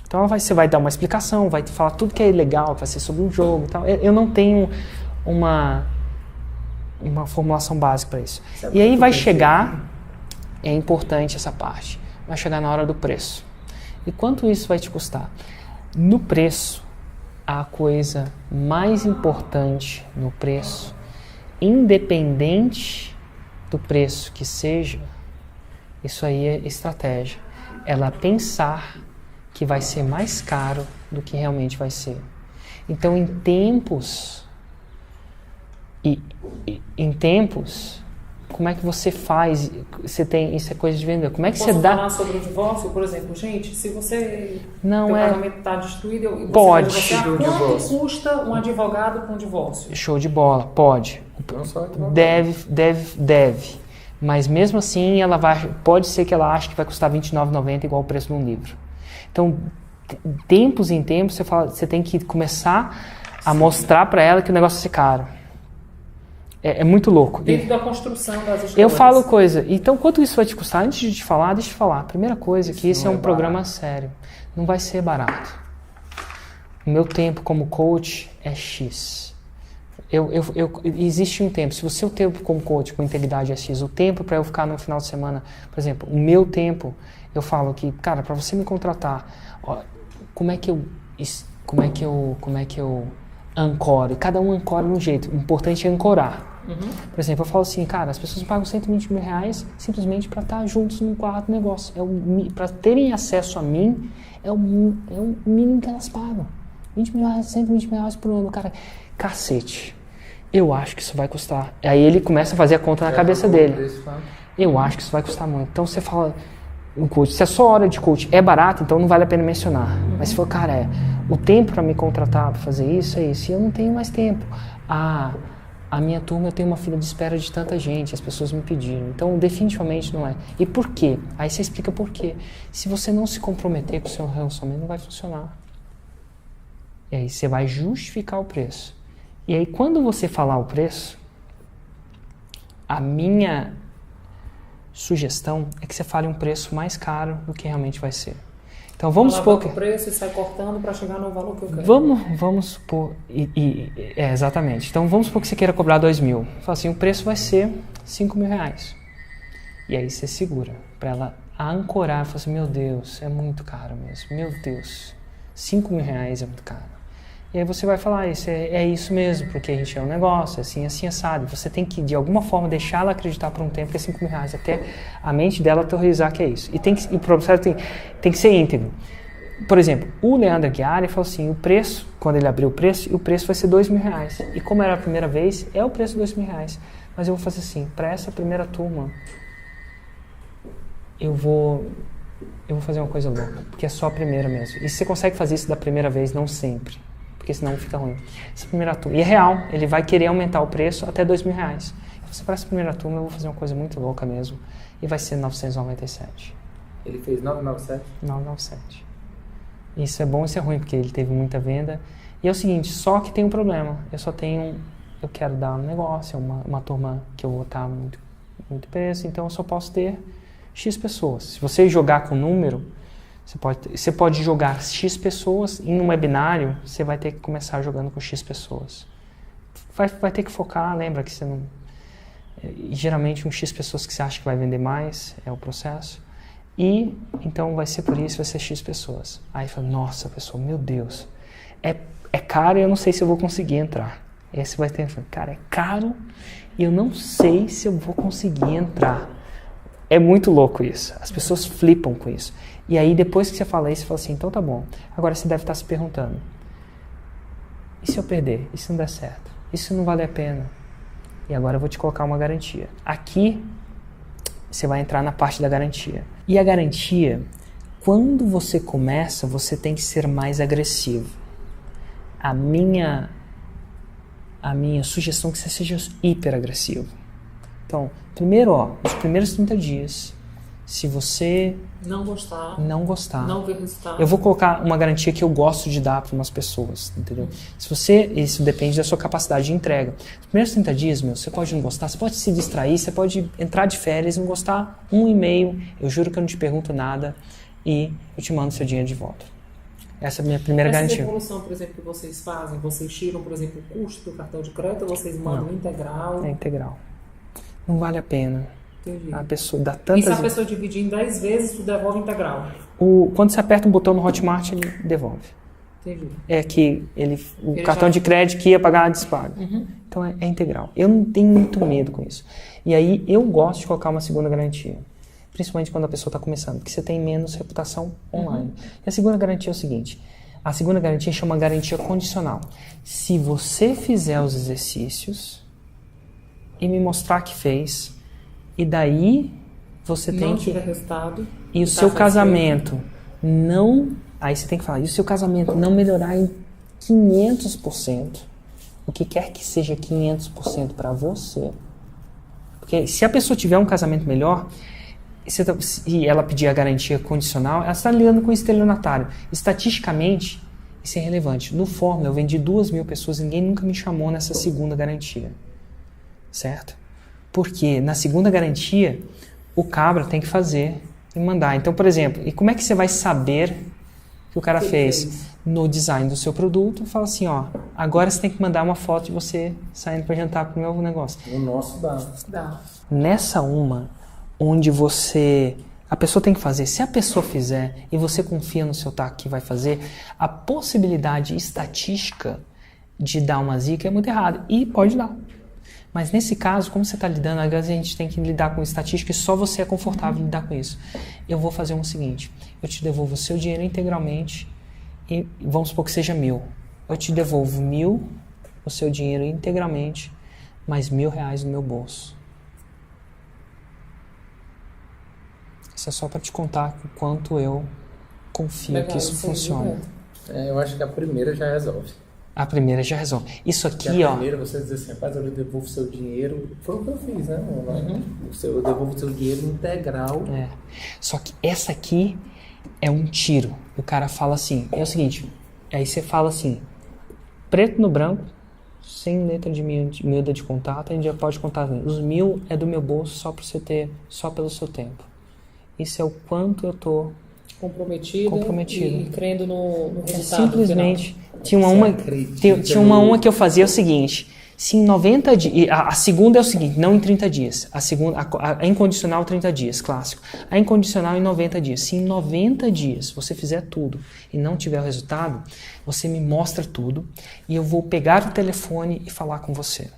Então você vai dar uma explicação, vai te falar tudo que é legal, vai ser sobre um jogo e tal. Eu não tenho uma formulação básica para isso. E aí vai chegar, é importante essa parte, vai chegar na hora do preço. E quanto isso vai te custar? No preço, a coisa mais importante no preço, independente do preço que seja, isso aí é estratégia. Ela pensar que vai ser mais caro do que realmente vai ser. Então, em tempos, como é que você faz? Você tem, isso é coisa de vender. Como é que Posso você dá? falar sobre o divórcio, por exemplo? Gente, se você não teu é casamento está destruído, pode. Quanto custa um advogado com divórcio? Show de bola, pode. Não só Deve. Mas mesmo assim, pode ser que ela ache que vai custar R$29,90 igual o preço de um livro. Então, tempos em tempos, você tem que começar a mostrar para ela que o negócio vai ser caro. É muito louco. Dentro da construção das histórias. Eu falo coisa. Então, quanto isso vai te custar? Antes de te falar, deixa eu falar. Primeira coisa, que esse é um programa sério. Não vai ser barato. O meu tempo como coach é X. Existe um tempo. Se o seu tempo como coach, com integridade é X, o tempo para eu ficar no final de semana, por exemplo, o meu tempo, eu falo que, cara, para você me contratar, ó, como é que eu ancoro? E cada um ancora de um jeito. O importante é ancorar. Por exemplo, eu falo assim, cara, as pessoas pagam R$120 mil simplesmente para estar juntos num quarto negócio. Para terem acesso a mim, é o mínimo que elas pagam. R$20 mil, R$120 mil por ano, cara. Cacete. Eu acho que isso vai custar. Aí ele começa a fazer a conta na cabeça dele. Eu acho que isso vai custar muito. Então você fala, o coach, se a sua hora de coach é barata, então não vale a pena mencionar. Mas se for, cara, o tempo para me contratar para fazer isso é isso, e eu não tenho mais tempo. A minha turma, eu tenho uma fila de espera de tanta gente, as pessoas me pediram. Então, definitivamente não é. E por quê? Aí você explica por quê. Se você não se comprometer com o seu relacionamento, não vai funcionar. E aí você vai justificar o preço. E aí, quando você falar o preço, a minha sugestão é que você fale um preço mais caro do que realmente vai ser. Então vamos supor que o preço e sai cortando para chegar no valor que eu quero. Vamos supor exatamente. Então vamos supor que você queira cobrar 2 mil. Fala assim, o preço vai ser R$5 mil. E aí você segura para ela ancorar, fala assim, meu Deus, é muito caro mesmo. Meu Deus, R$5 mil é muito caro. E aí você vai falar, é isso mesmo, porque a gente é um negócio, assim, assado. Você tem que, de alguma forma, deixar ela acreditar por um tempo que é R$5 mil, até a mente dela autorizar que é isso. E o processo tem que ser íntegro. Por exemplo, o Leandro Aguiar falou assim, o preço, quando ele abriu o preço vai ser R$2 mil. E como era a primeira vez, é o preço de R$2 mil. Mas eu vou fazer assim, para essa primeira turma, eu vou fazer uma coisa louca, porque é só a primeira mesmo. E você consegue fazer isso da primeira vez, não sempre. Porque senão fica ruim. Essa primeira turma, e é real, ele vai querer aumentar o preço até R$2 mil. Para essa primeira turma eu vou fazer uma coisa muito louca mesmo, e vai ser 997. Ele fez 997? 997. Isso é bom e isso é ruim, porque ele teve muita venda. E é o seguinte, só que tem um problema, eu quero dar um negócio, uma turma que eu vou estar muito preço, então eu só posso ter X pessoas. Se você jogar com número, você pode jogar X pessoas, em um webinário, você vai ter que começar jogando com X pessoas. Vai ter que focar, lembra que você não... Geralmente um X pessoas que você acha que vai vender mais, é o processo. e então vai ser por isso, vai ser X pessoas. Aí fala, nossa, pessoa, meu Deus, é caro e eu não sei se eu vou conseguir entrar. Esse vai ter, cara, é caro e eu não sei se eu vou conseguir entrar. É muito louco isso. As pessoas flipam com isso. E aí depois que você fala isso, você fala assim, então tá bom. Agora você deve estar se perguntando, e se eu perder? E se não der certo? E se não vale a pena? E agora eu vou te colocar uma garantia. Aqui você vai entrar na parte da garantia. E a garantia, quando você começa, você tem que ser mais agressivo. A minha sugestão é que você seja hiper agressivo. Então, primeiro, nos primeiros 30 dias, se você não gostar, não ver resultado. Eu vou colocar uma garantia que eu gosto de dar para umas pessoas, entendeu? Isso depende da sua capacidade de entrega. Nos primeiros 30 dias, você pode não gostar, você pode se distrair, você pode entrar de férias e não gostar 1 e-mail, eu juro que eu não te pergunto nada e eu te mando seu dinheiro de volta. Essa é a minha primeira garantia. Essa devolução, por exemplo, que vocês fazem, vocês tiram, por exemplo, o custo do cartão de crédito ou vocês mandam integral? É integral. Não vale a pena. Entendi. A pessoa dá tantas... E se a pessoa dividir em 10 vezes, tu devolve integral? Quando você aperta um botão no Hotmart, ele devolve. Entendi. É que o cartão de crédito que ia pagar, despaga. Uhum. Então é integral. Eu não tenho muito medo com isso. E aí eu gosto de colocar uma segunda garantia. Principalmente quando a pessoa está começando, porque você tem menos reputação online. E a segunda garantia é o seguinte. A segunda garantia chama garantia condicional. Se você fizer os exercícios e me mostrar que fez, e daí você tem que... Não tiver resultado. E o seu casamento não... Aí você tem que falar, e o seu casamento não melhorar em 500%, o que quer que seja 500% para você. Porque se a pessoa tiver um casamento melhor, e ela pedir a garantia condicional, ela está lidando com estelionatário. Estatisticamente, isso é irrelevante. No Fórmula, eu vendi 2.000 pessoas, ninguém nunca me chamou nessa segunda garantia. Certo? Porque na segunda garantia, o cabra tem que fazer e mandar. Então, por exemplo, e como é que você vai saber que o cara fez? No design do seu produto, fala assim, ó, agora você tem que mandar uma foto de você saindo para jantar pro meu negócio. O nosso Dá. Nessa onde a pessoa tem que fazer, se a pessoa fizer e você confia no seu taco que vai fazer, a possibilidade estatística de dar uma zica é muito errada. E pode dar. Mas nesse caso, como você está lidando, às vezes a gente tem que lidar com estatística e só você é confortável em lidar com isso. Eu vou fazer o seguinte, eu te devolvo o seu dinheiro integralmente e vamos supor que seja 1.000. Eu te devolvo 1.000, o seu dinheiro integralmente, mais R$1.000 no meu bolso. Isso é só para te contar o quanto eu confio que isso funciona. Eu acho que a primeira já resolve. A primeira já resolve. Isso aqui, a primeira você diz assim, rapaz, eu devolvo o seu dinheiro. Foi o que eu fiz, né? Eu devolvo o seu dinheiro integral. É. Só que essa aqui é um tiro. O cara fala assim, é o seguinte, aí você fala assim, preto no branco, sem letra de miúda de contato, a gente já pode contar. Os 1.000 é do meu bolso só para você ter, só pelo seu tempo. Isso é o quanto eu tô comprometido. E crendo no resultado. Simplesmente. Tinha uma que eu fazia o seguinte, se em 90 dias, a segunda é o seguinte, não em 30 dias, a incondicional 30 dias, clássico, a incondicional em 90 dias, se em 90 dias você fizer tudo e não tiver o resultado, você me mostra tudo e eu vou pegar o telefone e falar com você.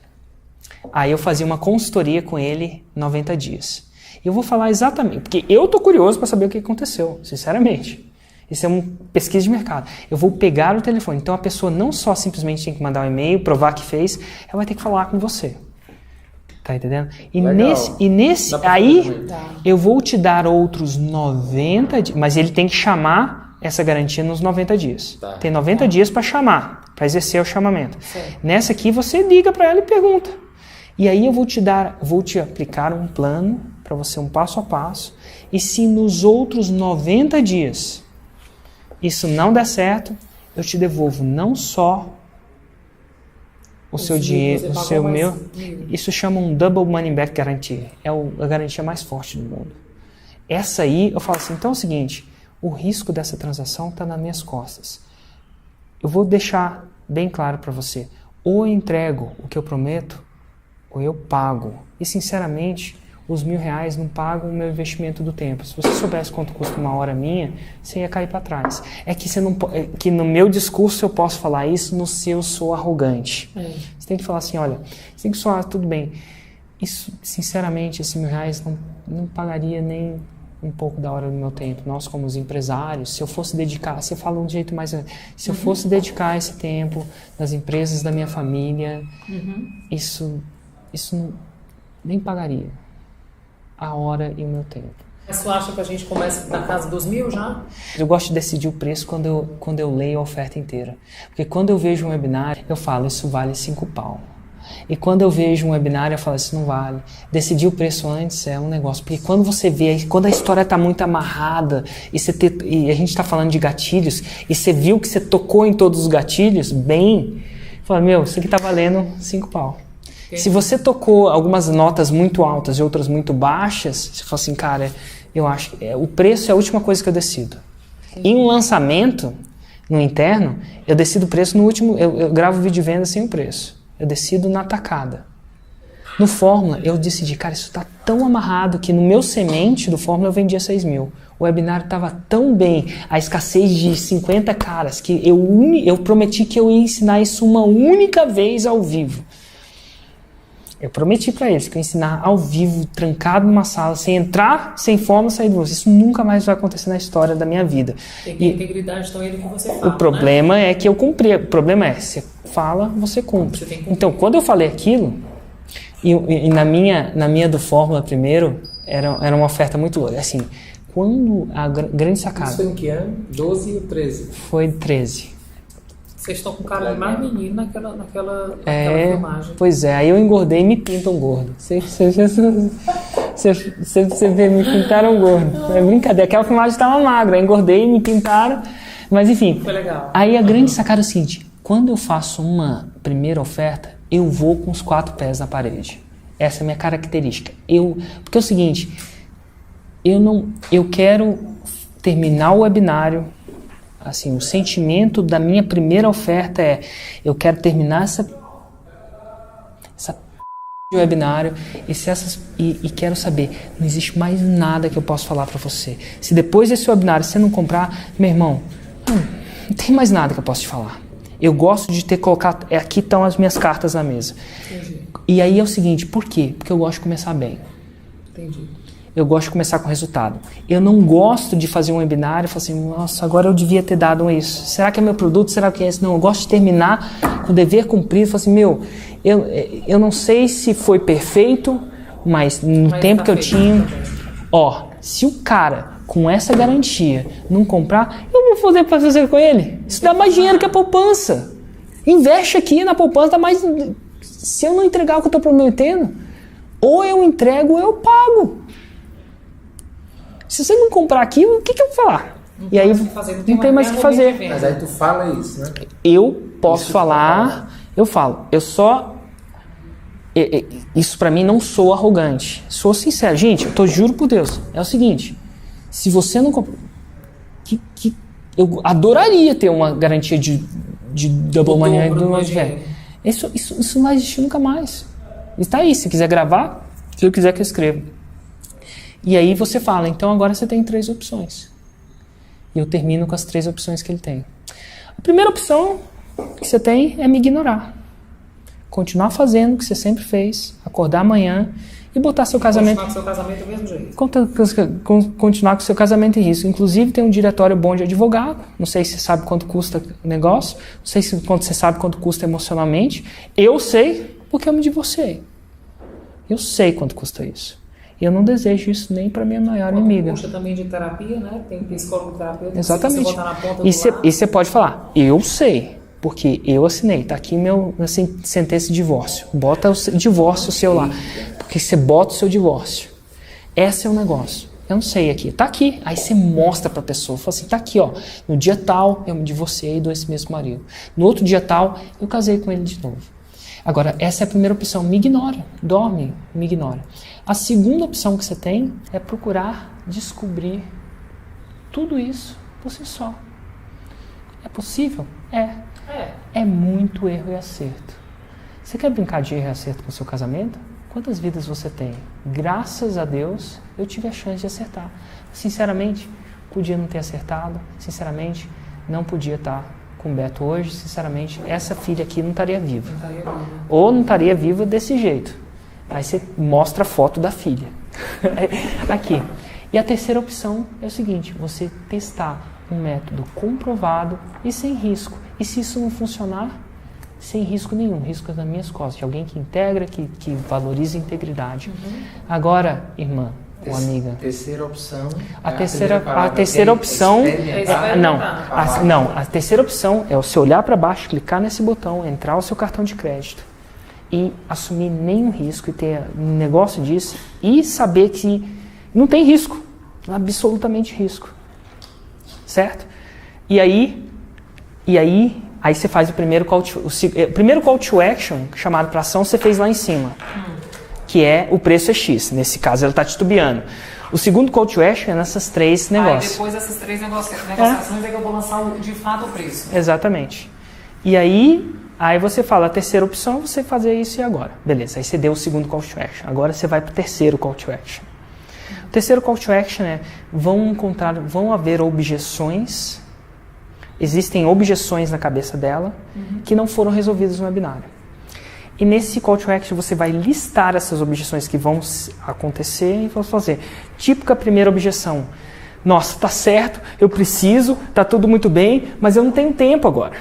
Aí eu fazia uma consultoria com ele 90 dias. Eu vou falar exatamente, porque eu tô curioso para saber o que aconteceu, sinceramente. Isso é uma pesquisa de mercado. Eu vou pegar o telefone. Então a pessoa não só simplesmente tem que mandar um e-mail, provar que fez, ela vai ter que falar com você. Tá entendendo? E nesse aí eu vou te dar outros 90 dias, mas ele tem que chamar essa garantia nos 90 dias. Tá. Tem 90 dias para chamar, para exercer o chamamento. Sim. Nessa aqui você liga para ela e pergunta. E aí eu vou te aplicar um plano para você, um passo a passo. E se nos outros 90 dias isso não der certo, eu te devolvo não só o seu dinheiro, o seu meu. Isso chama um Double Money Back Guarantee. É a garantia mais forte do mundo. Essa aí, eu falo assim, então é o seguinte, o risco dessa transação está nas minhas costas. Eu vou deixar bem claro para você, ou eu entrego o que eu prometo, ou eu pago. E sinceramente, os R$1.000 não pagam o meu investimento do tempo. Se você soubesse quanto custa uma hora minha, você ia cair para trás. É que, que no meu discurso eu posso falar isso, no seu eu sou arrogante. Você tem que falar assim, olha, você tem que falar, tudo bem, isso, sinceramente, esses R$1.000 não pagaria nem um pouco da hora do meu tempo. Nós, como os empresários, se eu fosse dedicar, você fala de um jeito mais... Se eu fosse dedicar esse tempo nas empresas da minha família, isso nem pagaria a hora e o meu tempo. Mas tu acha que a gente começa na casa dos 1.000 já? Eu gosto de decidir o preço quando eu leio a oferta inteira. Porque quando eu vejo um webinário, eu falo, isso vale 5 pau. E quando eu vejo um webinário, eu falo, isso não vale. Decidir o preço antes é um negócio. Porque quando você vê, quando a história está muito amarrada, e a gente está falando de gatilhos, e você viu que você tocou em todos os gatilhos, bem, fala, meu, isso aqui está valendo 5 pau. Se você tocou algumas notas muito altas e outras muito baixas, você fala assim, cara, eu acho que o preço é a última coisa que eu decido. Em um lançamento, no interno, eu decido o preço no último, eu gravo vídeo de venda sem o preço. Eu decido na tacada. No Fórmula, eu decidi, cara, isso está tão amarrado que no meu semente do Fórmula eu vendia 6.000. O webinário estava tão bem, a escassez de 50 caras, que eu prometi que eu ia ensinar isso uma única vez ao vivo. Eu prometi para eles que eu ia ensinar ao vivo, trancado numa sala, sem entrar, sem Fórmula, sair do bolso. Isso nunca mais vai acontecer na história da minha vida. Tem que ter integridade também do que você fala. O problema é que eu cumpri. O problema é, você fala, você cumpre. Então, quando eu falei aquilo, e na minha do Fórmula primeiro, era uma oferta muito louca. Assim, quando a grande sacada... Isso foi em que ano? 12 ou 13? Foi 13. Vocês estão com cara de mais menino naquela filmagem. Pois é, aí eu engordei e me pintam gordo. Você vê, me pintaram gordo. É brincadeira, aquela filmagem estava magra, eu engordei e me pintaram. Mas enfim, foi legal. Aí a grande sacada é o seguinte, quando eu faço uma primeira oferta, eu vou com os 4 pés na parede. Essa é a minha característica. Porque é o seguinte, eu quero terminar o webinário. Assim, o sentimento da minha primeira oferta é, eu quero terminar essa webinário e quero saber, não existe mais nada que eu possa falar para você. Se depois desse webinário você não comprar, meu irmão, não tem mais nada que eu possa te falar. Eu gosto de ter colocado, aqui estão as minhas cartas na mesa. Entendi. E aí é o seguinte, por quê? Porque eu gosto de começar bem. Entendi. Eu gosto de começar com resultado. Eu não gosto de fazer um webinário e falar assim, nossa, agora eu devia ter dado isso. Será que é meu produto? Será que é esse? Não, eu gosto de terminar com o dever cumprido. Falar assim, eu não sei se foi perfeito, mas no tempo que eu tinha... se o cara com essa garantia não comprar, eu vou poder fazer com ele. Isso dá mais dinheiro que a poupança. Investe aqui na poupança, dá mais... Se eu não entregar o que eu estou prometendo, ou eu entrego ou eu pago. Se você não comprar aquilo, o que eu vou falar? E aí não tem mais o que fazer. Mas aí tu fala isso, né? Eu posso falar, eu falo. Eu só... Isso pra mim não sou arrogante. Sou sincero. Gente, juro por Deus. É o seguinte. Se você não comprar... eu adoraria ter uma garantia de double money do Longevity. Isso não vai existir nunca mais. Está aí. Se quiser gravar, se eu quiser que eu escreva. E aí você fala, então agora você tem 3 opções. E eu termino com as 3 opções que ele tem. A primeira opção que você tem é me ignorar. Continuar fazendo o que você sempre fez, acordar amanhã e botar seu casamento... Continuar com seu casamento do mesmo jeito. Continuar com seu casamento em risco. Inclusive tem um diretório bom de advogado. Não sei se você sabe quanto custa o negócio. Não sei se você sabe quanto custa emocionalmente. Eu sei porque eu me divorciei. Eu sei quanto custa isso. E eu não desejo isso nem para minha maior inimiga. Puxa também de terapia, né? Tem psicólogo terapeuta. Exatamente. Se você botar na ponta E você pode falar, eu sei, porque eu assinei. Tá aqui meu sentença de divórcio. Bota o divórcio seu lá. Porque você bota o seu divórcio. Esse é o negócio. Eu não sei aqui. Tá aqui. Aí você mostra pra pessoa. Fala assim, tá aqui, ó. No dia tal, eu me divorciei desse mesmo marido. No outro dia tal, eu casei com ele de novo. Agora, essa é a primeira opção. Me ignora. Dorme, me ignora. A segunda opção que você tem é procurar descobrir tudo isso por si só. É possível? É muito erro e acerto. Você quer brincar de erro e acerto com o seu casamento? Quantas vidas você tem? Graças a Deus, eu tive a chance de acertar. Sinceramente, podia não ter acertado. Sinceramente, não podia estar com o Beto hoje. Sinceramente, essa filha aqui não estaria viva. Ou não estaria viva desse jeito. Aí você mostra a foto da filha. Aqui. E a terceira opção é o seguinte, você testar um método comprovado e sem risco. E se isso não funcionar, sem risco nenhum, risco das minhas costas, de alguém que integra, que valoriza a integridade. Agora, irmã ou amiga. Terceira opção. A terceira opção. A terceira opção é você olhar para baixo, clicar nesse botão, entrar o seu cartão de crédito e assumir nenhum risco e ter um negócio disso e saber que não tem risco, absolutamente risco. Certo? E aí você faz o primeiro call to action, chamado para ação, você fez lá em cima. Que é o preço é X. Nesse caso, ela está titubeando. O segundo call to action é nessas 3 negócios. Depois dessas 3 negociações é que eu vou lançar de fato o preço. Exatamente. E aí você fala, a terceira opção, você fazer isso e agora. Beleza, aí você deu o segundo call to action. Agora você vai para o terceiro call to action. O terceiro call to action é, vão haver objeções. Existem objeções na cabeça dela que não foram resolvidas no webinário. E nesse call to action você vai listar essas objeções que vão acontecer e vão fazer. Típica primeira objeção. Nossa, tá certo, eu preciso, tá tudo muito bem, mas eu não tenho tempo agora.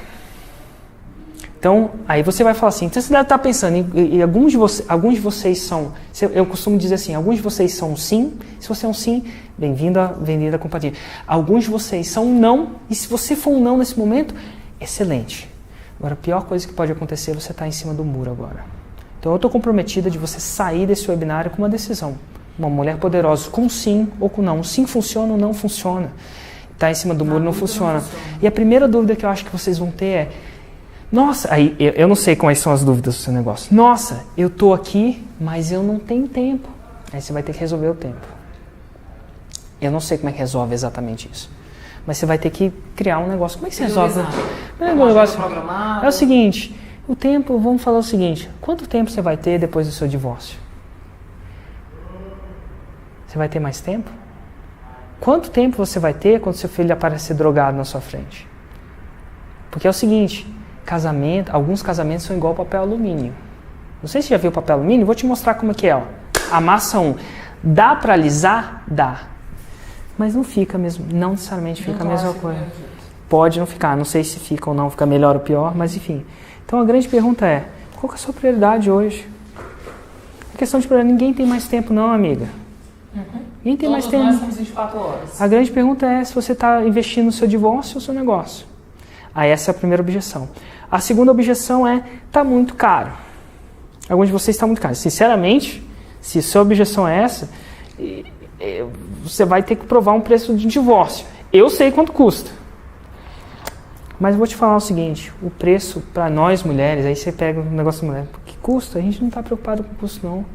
Então, aí você vai falar assim, então você deve estar pensando, e alguns de vocês são, eu costumo dizer assim, alguns de vocês são um sim, se você é um sim, bem-vindo à companhia. Alguns de vocês são um não, e se você for um não nesse momento, excelente. Agora, a pior coisa que pode acontecer é você estar em cima do muro agora. Então, eu estou comprometida de você sair desse webinário com uma decisão. Uma mulher poderosa, com sim ou com não. O sim funciona ou não funciona. Estar em cima do muro não funciona. E a primeira dúvida que eu acho que vocês vão ter é, nossa, aí eu não sei quais são as dúvidas do seu negócio. Nossa, eu estou aqui, mas eu não tenho tempo. Aí você vai ter que resolver o tempo. Eu não sei como é que resolve exatamente isso. Mas você vai ter que criar um negócio. Como é que você resolve? É o seguinte, o tempo, vamos falar o seguinte, quanto tempo você vai ter depois do seu divórcio? Você vai ter mais tempo? Quanto tempo você vai ter quando seu filho aparecer drogado na sua frente? Porque é o seguinte, alguns casamentos são igual papel alumínio. Não sei se você já viu papel alumínio, vou te mostrar como é que é. Ó. Amassa um. Dá para alisar? Dá. Mas não fica mesmo, não necessariamente fica a mesma coisa. Pode não ficar, não sei se fica ou não, fica melhor ou pior, mas enfim. Então a grande pergunta é, qual que é a sua prioridade hoje? A questão de prioridade, ninguém tem mais tempo não, amiga. Ninguém tem mais tempo. Nós temos 24 horas. A grande pergunta é se você está investindo no seu divórcio ou no seu negócio. Aí essa é a primeira objeção. A segunda objeção é, está muito caro. Alguns de vocês está muito caro. Sinceramente, se a sua objeção é essa, você vai ter que provar um preço de divórcio. Eu sei quanto custa. Mas eu vou te falar o seguinte, o preço para nós mulheres, aí você pega um negócio da mulher, que custa? A gente não está preocupado com o custo não.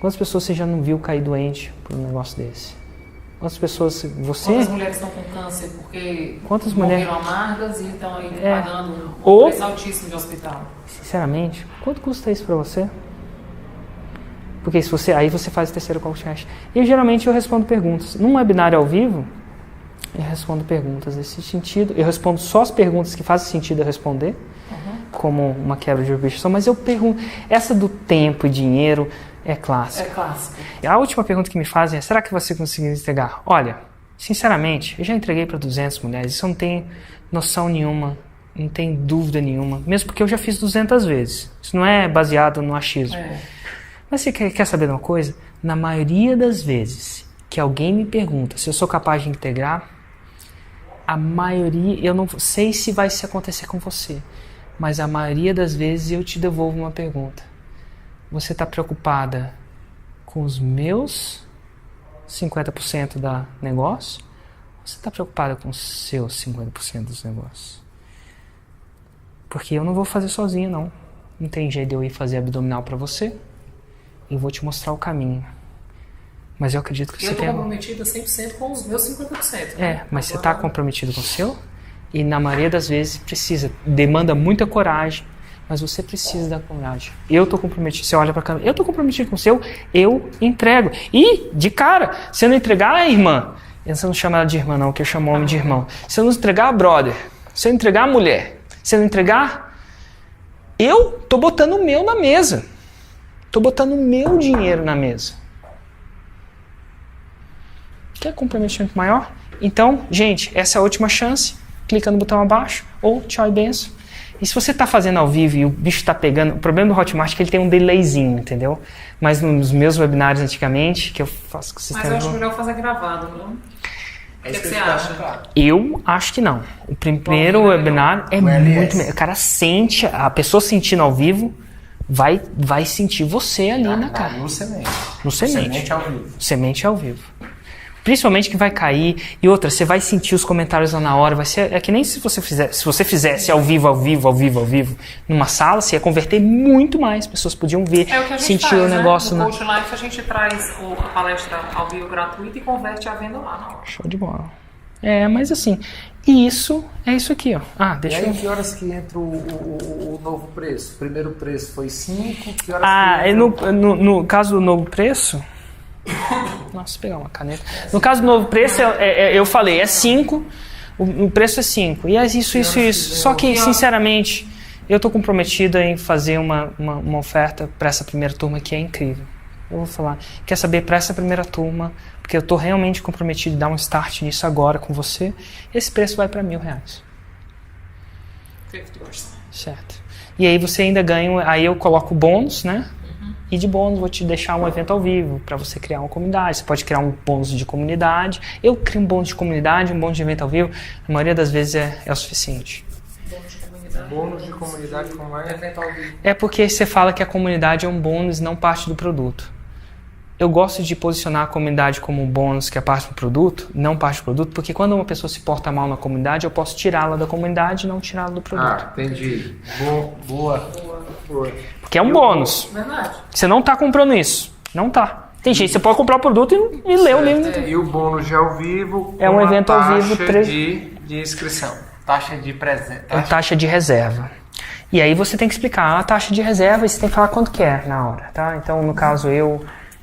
Quantas pessoas você já não viu cair doente por um negócio desse? Quantas pessoas você... Quantas mulheres estão com câncer porque morreram amargas e estão aí pagando um preço altíssimo de hospital? Sinceramente, quanto custa isso para você? Porque aí você faz o terceiro call to action. E geralmente eu respondo perguntas. Num webinário ao vivo, eu respondo perguntas nesse sentido. Eu respondo só as perguntas que fazem sentido eu responder, como uma quebra de objeção, mas eu pergunto. Essa do tempo e dinheiro é clássica. É clássica. E a última pergunta que me fazem é, será que você conseguiu entregar? Olha, sinceramente, eu já entreguei para 200 mulheres, isso eu não tenho noção nenhuma, não tenho dúvida nenhuma, mesmo porque eu já fiz 200 vezes. Isso não é baseado no achismo. Mas você quer saber de uma coisa? Na maioria das vezes que alguém me pergunta se eu sou capaz de integrar, a maioria, eu não sei se vai se acontecer com você, mas a maioria das vezes eu te devolvo uma pergunta. Você está preocupada com os meus 50% da negócio? Ou você está preocupada com os seus 50% dos negócios? Porque eu não vou fazer sozinho, não. Não tem jeito de eu ir fazer abdominal para você. Eu vou te mostrar o caminho. Mas eu acredito que você tem... Eu estou comprometida 100% com os meus 50%. Né? Mas você está comprometido com o seu? E na maioria das vezes demanda muita coragem, mas você precisa da comunidade. Eu tô comprometido, você olha pra câmera, eu tô comprometido com o seu, eu entrego. E, de cara, se eu não entregar, irmã, você não chama ela de irmã não, que eu chamo homem de irmão. Se eu não entregar, brother, se eu não entregar, mulher, se eu não entregar, eu tô botando o meu na mesa. Tô botando o meu dinheiro na mesa. Quer comprometimento maior? Então, gente, essa é a última chance. Clica no botão abaixo, ou tchau e benção. E se você está fazendo ao vivo e o bicho está pegando... O problema do Hotmart é que ele tem um delayzinho, entendeu? Mas nos meus webinários antigamente, que eu faço com o sistema... Mas eu acho melhor fazer gravado, não? O que você acha? Eu acho que não. O primeiro webinar é muito... O cara sente, a pessoa sentindo ao vivo, vai sentir você ali na cara. No semente. No semente. Semente ao vivo. Semente ao vivo. Principalmente que vai cair. E outra, você vai sentir os comentários lá na hora. Vai ser, é que nem se você fizesse ao vivo, numa sala, você ia converter muito mais. Pessoas podiam ver, é o que a gente sentir faz, o negócio. No Coach Life a gente traz a palestra ao vivo gratuita e converte a venda lá na hora. Show de bola. Mas assim, isso é isso aqui, ó. E aí, que horas que entra o novo preço? O primeiro preço foi 5, que horas que entra? No caso do novo preço... Nossa, vou pegar uma caneta. No caso do novo preço, eu falei, é 5, o preço é 5. E é isso. Só que, sinceramente, eu estou comprometida em fazer uma oferta para essa primeira turma que é incrível. Eu vou falar, quer saber, para essa primeira turma, porque eu estou realmente comprometido em dar um start nisso agora com você, esse preço vai para R$1.000. 50%. Certo. E aí você ainda ganha, aí eu coloco o bônus, né? E de bônus vou te deixar um evento ao vivo para você criar uma comunidade. Você pode criar um bônus de comunidade. Eu crio um bônus de comunidade, um bônus de evento ao vivo. A maioria das vezes é o suficiente. Bônus de comunidade como é evento ao vivo. É porque você fala que a comunidade é um bônus, não parte do produto. Eu gosto de posicionar a comunidade como um bônus que é parte do produto, não parte do produto, porque quando uma pessoa se porta mal na comunidade, eu posso tirá-la da comunidade e não tirá-la do produto. Ah, entendi. Boa. Porque é um bônus. Verdade. Você não está comprando isso. Não está. Tem gente, você pode comprar o produto e ler o livro. E o bônus de ao vivo é um evento ao vivo de inscrição. Taxa de presente. Taxa de reserva. E aí você tem que explicar a taxa de reserva e você tem que falar quanto que é na hora, tá? Então, no caso,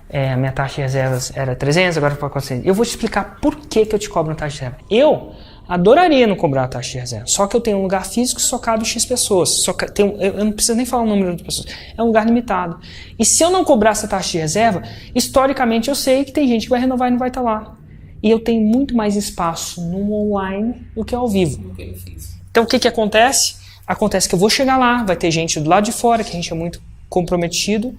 a minha taxa de reservas era 300, agora para 400. Eu vou te explicar por que eu te cobro a taxa de reserva. Eu adoraria não cobrar a taxa de reserva, só que eu tenho um lugar físico que só cabe X pessoas. Eu não preciso nem falar o número de pessoas. É um lugar limitado. E se eu não cobrar essa taxa de reserva, historicamente eu sei que tem gente que vai renovar e não vai estar lá. E eu tenho muito mais espaço no online do que ao vivo. Então o que acontece? Acontece que eu vou chegar lá, vai ter gente do lado de fora, que a gente é muito comprometido,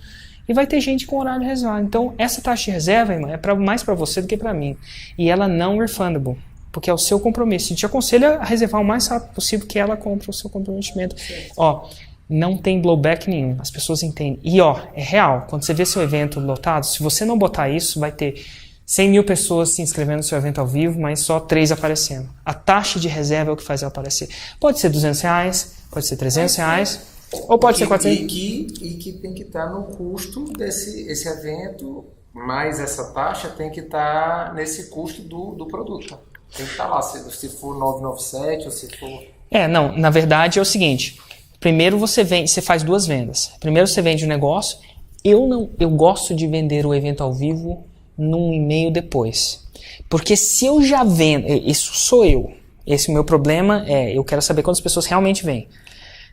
e vai ter gente com horário reservado. Então, essa taxa de reserva, irmã, é mais para você do que para mim. E ela não é refundable, porque é o seu compromisso. A gente aconselha a reservar o mais rápido possível que ela compre o seu comprometimento. Ó, não tem blowback nenhum, as pessoas entendem. E ó, é real, quando você vê seu evento lotado, se você não botar isso, vai ter 100 mil pessoas se inscrevendo no seu evento ao vivo, mas só 3 aparecendo. A taxa de reserva é o que faz ela aparecer. Pode ser R$200, pode ser R$300, ou pode ser 400. E que tem que estar no custo esse evento, mais essa taxa tem que estar nesse custo do produto. Tem que estar lá, se for 997 ou se for... Não, na verdade é o seguinte, primeiro você faz 2 vendas. Primeiro você vende o negócio, eu gosto de vender o evento ao vivo num e-mail depois. Porque se eu já vendo, isso sou eu, esse é o meu problema, eu quero saber quantas pessoas realmente vêm.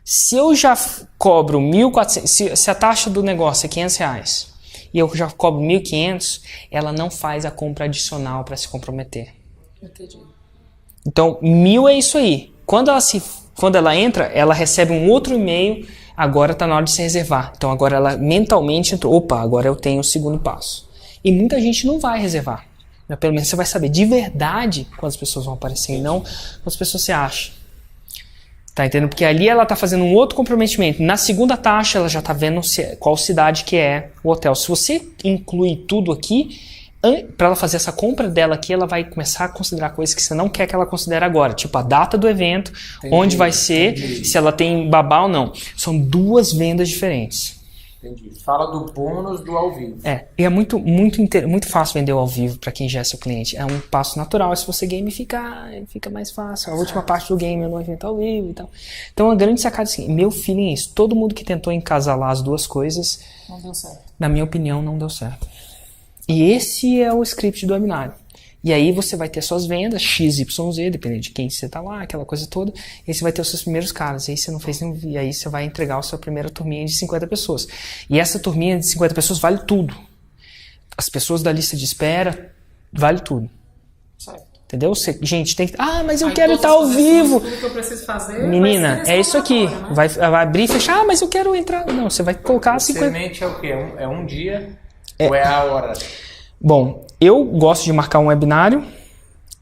Se eu já cobro 1.400, se a taxa do negócio é R$500 e eu já cobro 1.500, ela não faz a compra adicional para se comprometer. Entendi. Então, 1.000 é isso aí. Quando ela entra, ela recebe um outro e-mail, agora está na hora de se reservar. Então, agora ela mentalmente entrou, opa, agora eu tenho o segundo passo. E muita gente não vai reservar. Mas pelo menos você vai saber de verdade quantas pessoas vão aparecer e não quantas pessoas você acha. Tá entendendo? Porque ali ela tá fazendo um outro comprometimento. Na segunda taxa, ela já tá vendo qual cidade que é o hotel. Se você inclui tudo aqui, para ela fazer essa compra dela aqui, ela vai começar a considerar coisas que você não quer que ela considere agora. Tipo a data do evento, onde vai ser, se ela tem babá ou não. São 2 vendas diferentes. Entendi. Fala do bônus do ao vivo. E é muito fácil vender ao vivo para quem já é seu cliente. É um passo natural. Se você gamificar, fica mais fácil. A última parte do game é no evento ao vivo e tal. Então, a grande sacada é assim, meu feeling é isso. Todo mundo que tentou encasalar as duas coisas, Não deu certo. na minha opinião, não deu certo. E esse é o script do webinário. E aí você vai ter suas vendas, XYZ, dependendo de quem você tá lá, aquela coisa toda. E aí você vai ter os seus primeiros caras. E aí você não fez nenhum. E aí você vai entregar a sua primeira turminha de 50 pessoas. E essa turminha de 50 pessoas vale tudo. As pessoas da lista de espera, vale tudo. Certo. Entendeu? Gente, tem que. Ah, mas eu Aí quero todas estar ao as vivo. Tudo que eu preciso fazer. Menina, vai ser é isso aqui. laboratório, né? Vai abrir e fechar. Ah, mas eu quero entrar. Não, você vai colocar 50. Semente é o quê? É um dia? Ou é a hora? Bom, eu gosto de marcar um webinário.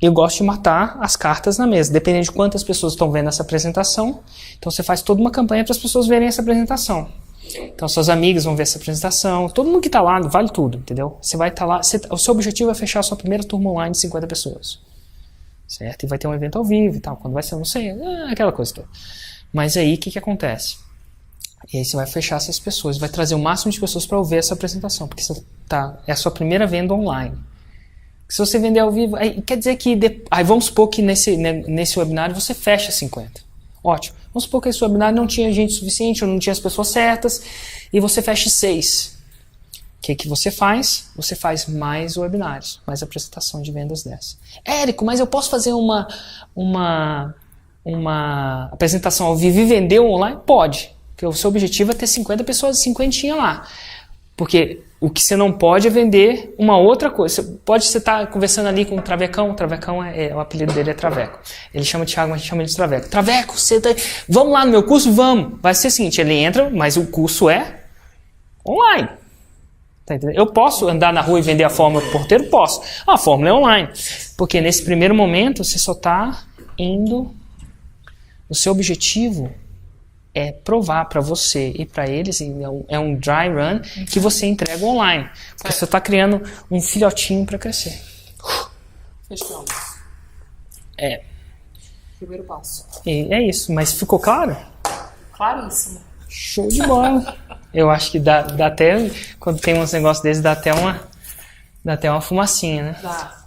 Eu gosto de matar as cartas na mesa, dependendo de quantas pessoas estão vendo essa apresentação. Então você faz toda uma campanha para as pessoas verem essa apresentação. Então suas amigas vão ver essa apresentação, todo mundo que está lá, vale tudo, entendeu? Você vai estar lá, o seu objetivo é fechar a sua primeira turma online de 50 pessoas. Certo? E vai ter um evento ao vivo e tal, quando vai ser, eu não sei, aquela coisa toda. Mas aí, o que acontece? E aí você vai fechar essas pessoas, vai trazer o máximo de pessoas para ouvir essa apresentação, porque é a sua primeira venda online. Se você vender ao vivo, aí quer dizer que... Aí vamos supor que nesse webinário você fecha 50. Ótimo. Vamos supor que esse webinário não tinha gente suficiente, ou não tinha as pessoas certas, e você fecha 6. O que você faz? Você faz mais webinários, mais apresentação de vendas dessa. Érico, mas eu posso fazer uma apresentação ao vivo e vender online? Pode. Porque o seu objetivo é ter 50 pessoas, 50 lá. Porque o que você não pode é vender uma outra coisa. Você estar conversando ali com o Travecão. O Travecão, o apelido dele é Traveco. Ele chama o Thiago, mas a gente chama ele de Traveco. Traveco, vamos lá no meu curso? Vamos. Vai ser o seguinte, ele entra, mas o curso é online. Tá entendendo? Eu posso andar na rua e vender a fórmula pro porteiro? Posso. A fórmula é online. Porque nesse primeiro momento, você só está indo... O seu objetivo é provar para você e para eles, é um dry run que você entrega online. Porque você está criando um filhotinho para crescer. Fechamos. Primeiro passo. E é isso. Mas ficou claro? Claríssimo. Show de bola. Eu acho que dá até, quando tem uns negócios desses, dá até uma fumacinha, né? Dá.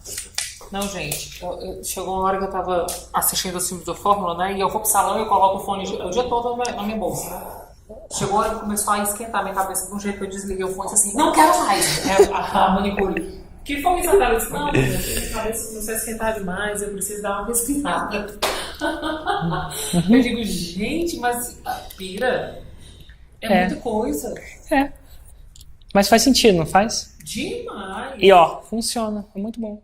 Não, gente, chegou uma hora que eu tava assistindo os filmes do Fórmula, né? E eu vou pro salão e eu coloco o fone o dia todo na minha bolsa, né? Chegou a hora que começou a esquentar a minha cabeça de um jeito que eu desliguei o fone e disse assim, não quero mais! A manicure. Que foi isso, Natália? Eu disse, não, minha cabeça começou a esquentar demais, eu preciso dar uma respirada. Eu digo, gente, mas pira, muita coisa. Mas faz sentido, não faz? Demais. E ó, funciona, é muito bom.